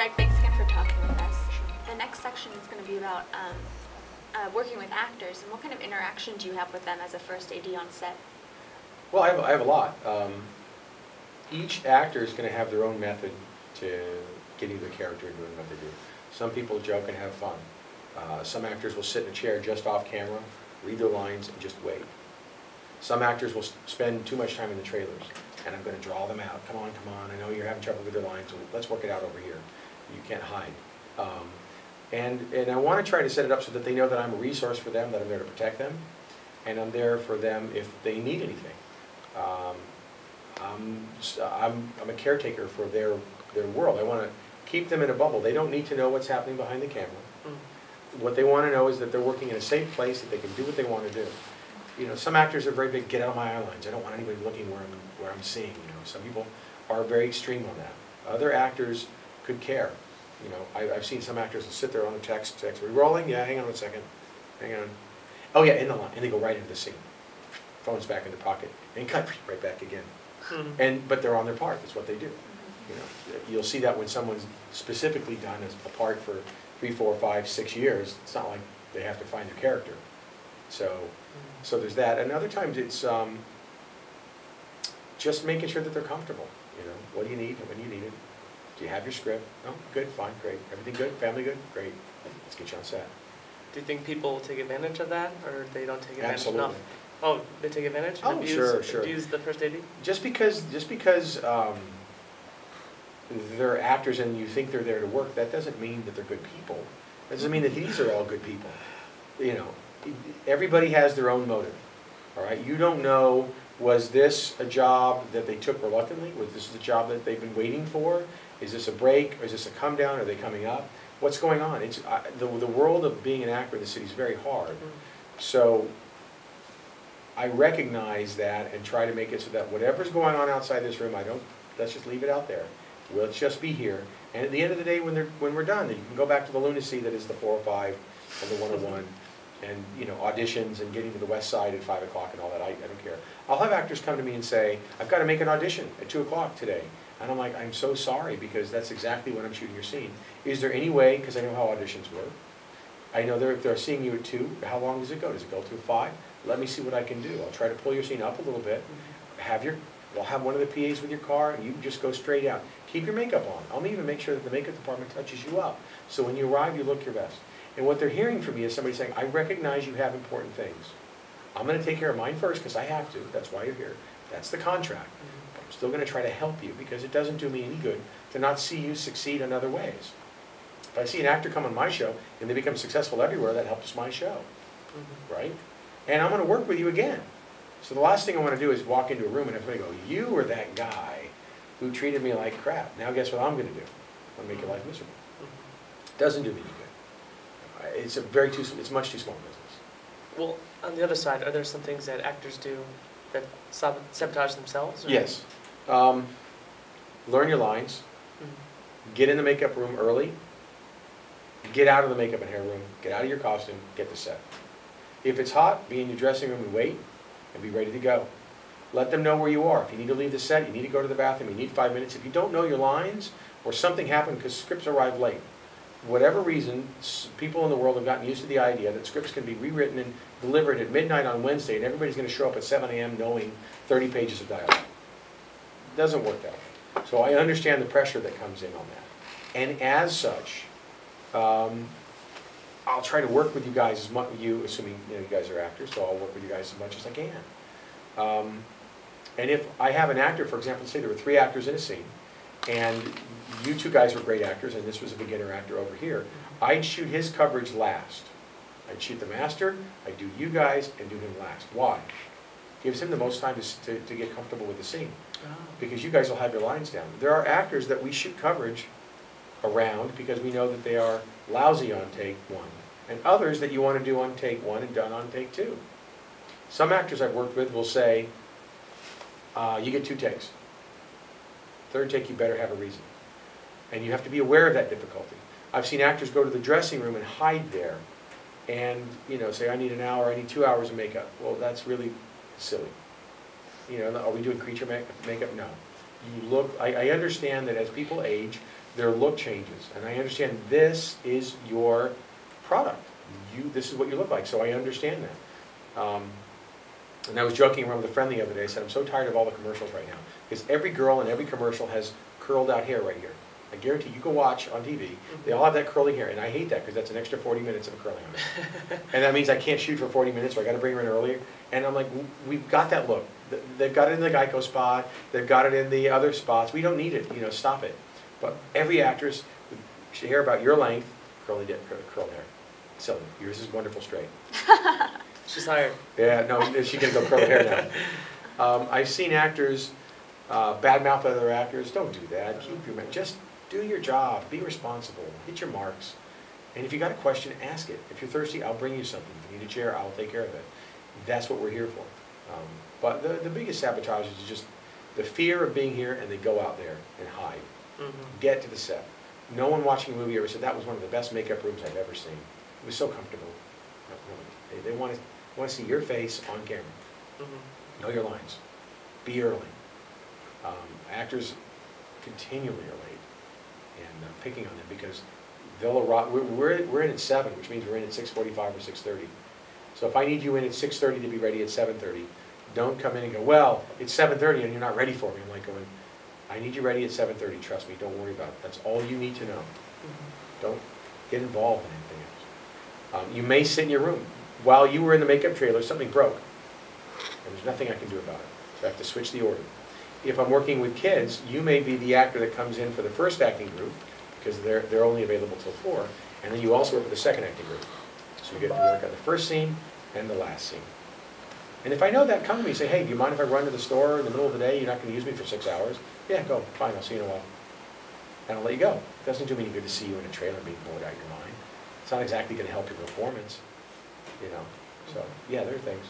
Greg, thanks again for talking with us. The next section is going to be about working with actors, and what kind of interaction do you have with them as a first AD on set? Well, I have a lot. Each actor is going to have their own method to getting the character and doing what they do. Some people joke and have fun. Some actors will sit in a chair just off camera, read their lines, and just wait. Some actors will spend too much time in the trailers, and I'm going to draw them out. Come on, I know you're having trouble with your lines, so let's work it out over here. You can't hide. And I want to try to set it up so that they know that I'm a resource for them, that I'm there to protect them, and I'm there for them if they need anything. I'm a caretaker for their world. I want to keep them in a bubble. They don't need to know what's happening behind the camera. What they want to know is that they're working in a safe place, that they can do what they want to do. You know, some actors are very big, get out of my eye lines. I don't want anybody looking where I'm seeing. You know, some people are very extreme on that. Other actors could care. You know, I've seen some actors sit there on a text, are we rolling? Yeah, hang on one second. Hang on. Oh yeah, in the line, and they go right into the scene. Phone's back in their pocket, and cut right back again. But they're on their part. That's what they do. You know, you'll see that when someone's specifically done as a part for 3, 4, 5, 6 years. It's not like they have to find their character. So there's that. And other times it's just making sure that they're comfortable. You know, what do you need? When do you need it? Do you have your script? No, good, fine, great. Everything good? Family good? Great. Let's get you on set. Do you think people take advantage of that, or they don't take advantage Absolutely. enough? Oh, they take advantage? Oh, abuse, sure. Abuse the first AD? Just because they're actors and you think they're there to work, that doesn't mean that they're good people. That doesn't mean that these are all good people. You know, everybody has their own motive. All right, you don't know, was this a job that they took reluctantly? Was this the job that they've been waiting for? Is this a break? Or is this a come down? Are they coming up? What's going on? It's the world of being an actor in the city is very hard. So I recognize that and try to make it so that whatever's going on outside this room, let's just leave it out there. Let's just be here. And at the end of the day, when we're done, then you can go back to the lunacy that is the 405 and the 101, and you know, auditions and getting to the West Side at 5 o'clock and all that. I don't care. I'll have actors come to me and say, I've got to make an audition at 2 o'clock today. And I'm like, I'm so sorry, because that's exactly when I'm shooting your scene. Is there any way, because I know how auditions work, I know if they're seeing you at 2, how long does it go? Does it go to 5? Let me see what I can do. I'll try to pull your scene up a little bit. We'll have one of the PAs with your car, and you just go straight out. Keep your makeup on. I'll even make sure that the makeup department touches you up. So when you arrive, you look your best. And what they're hearing from me is somebody saying, I recognize you have important things. I'm going to take care of mine first because I have to. That's why you're here. That's the contract. But I'm still going to try to help you, because it doesn't do me any good to not see you succeed in other ways. If I see an actor come on my show and they become successful everywhere, that helps my show. Right? And I'm going to work with you again. So the last thing I want to do is walk into a room and everybody go, you were that guy who treated me like crap. Now guess what I'm going to do? I'm going to make your life miserable. Doesn't do me any good. It's much too small a business. Well, on the other side, are there some things that actors do that sabotage themselves? Or? Yes. Learn your lines. Get in the makeup room early. Get out of the makeup and hair room. Get out of your costume. Get to set. If it's hot, be in your dressing room and wait, and be ready to go. Let them know where you are. If you need to leave the set, you need to go to the bathroom, you need 5 minutes. If you don't know your lines, or something happened because scripts arrive late, whatever reason, people in the world have gotten used to the idea that scripts can be rewritten and delivered at midnight on Wednesday, and everybody's going to show up at 7 a.m. knowing 30 pages of dialogue. It doesn't work that way. So I understand the pressure that comes in on that. And as such, I'll try to work with you guys as much, assuming you guys are actors, so I'll work with you guys as much as I can. And if I have an actor, for example, say there were 3 actors in a scene, and you 2 guys were great actors, and this was a beginner actor over here, I'd shoot his coverage last. I'd shoot the master, I'd do you guys, and do him last. Why? Gives him the most time to get comfortable with the scene. Because you guys will have your lines down. There are actors that we shoot coverage around because we know that they are lousy on take 1, and others that you want to do on take 1 and done on take 2. Some actors I've worked with will say, you get 2 takes. 3rd take, you better have a reason. And you have to be aware of that difficulty. I've seen actors go to the dressing room and hide there and say, I need an hour, I need 2 hours of makeup. Well, that's really silly. Are we doing creature makeup? No. You look, I understand that as people age, their look changes. And I understand this is your product. This is what you look like, so I understand that. And I was joking around with a friend the other day, I said, I'm so tired of all the commercials right now. Because every girl in every commercial has curled out hair right here. I guarantee you go watch on TV, they all have that curly hair, and I hate that because that's an extra 40 minutes of curling on it. And that means I can't shoot for 40 minutes, so I got to bring her in earlier. And I'm like, we've got that look. They've got it in the Geico spot, they've got it in the other spots. We don't need it, stop it. But every actress should hear about your length, curly hair. Silly. Yours is wonderful straight. She's hired. Yeah, no, she can go curl hair now. I've seen actors badmouth other actors. Don't do that. Keep your just do your job. Be responsible. Hit your marks. And if you got a question, ask it. If you're thirsty, I'll bring you something. If you need a chair, I'll take care of it. That's what we're here for. But the biggest sabotage is just the fear of being here, and they go out there and hide. Get to the set. No one watching a movie ever said that was one of the best makeup rooms I've ever seen. It was so comfortable. No, they want to see your face on camera. Know your lines. Be early. Actors continually are late, and I'm picking on them because they'll arrive. We're in at 7, which means we're in at 6:45 or 6:30. So if I need you in at 6:30 to be ready at 7:30, don't come in and go, well, it's 7:30 and you're not ready for me. I'm like going, I need you ready at 7:30. Trust me. Don't worry about it. That's all you need to know. Don't get involved in anything else. You may sit in your room while you were in the makeup trailer. Something broke, and there's nothing I can do about it. So I have to switch the order. If I'm working with kids, you may be the actor that comes in for the first acting group, because they're only available till 4, and then you also work with the second acting group. So you get to work on the first scene and the last scene. And if I know that, come to me and say, hey, do you mind if I run to the store in the middle of the day? You're not going to use me for 6 hours. Yeah, go, fine, I'll see you in a while. And I'll let you go. It doesn't do me any good to see you in a trailer being bored out of your mind. It's not exactly going to help your performance, So, yeah, there are things.